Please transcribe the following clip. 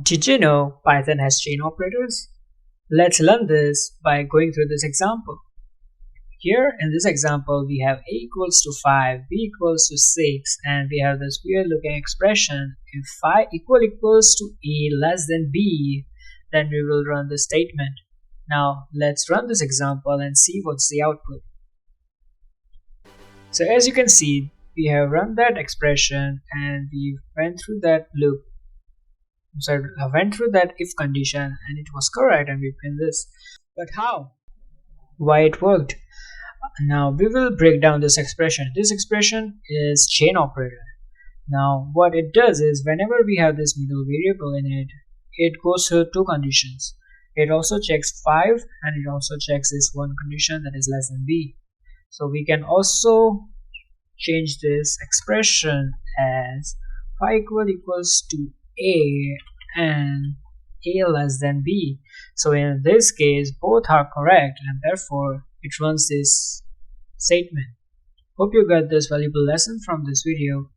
Did you know Python has chain operators? Let's learn this by going through this example. Here in this example, we have a equals to 5, b equals to 6, and we have this weird looking expression. If phi equals to a less than b, then we will run this statement. Now let's run this example and see what's the output. So as you can see, we have run that expression and we went through that loop. So I went through that if condition and it was correct and we print this. But how? Why it worked? Now we will break down this expression. This expression is chain operator. Now what it does is whenever we have this middle variable in it, it goes through two conditions. It also checks 5 and it also checks this one condition that is less than b. So we can also change this expression as phi equals to a and a less than b. So in this case both are correct and therefore it runs this statement. Hope you got this valuable lesson from this video.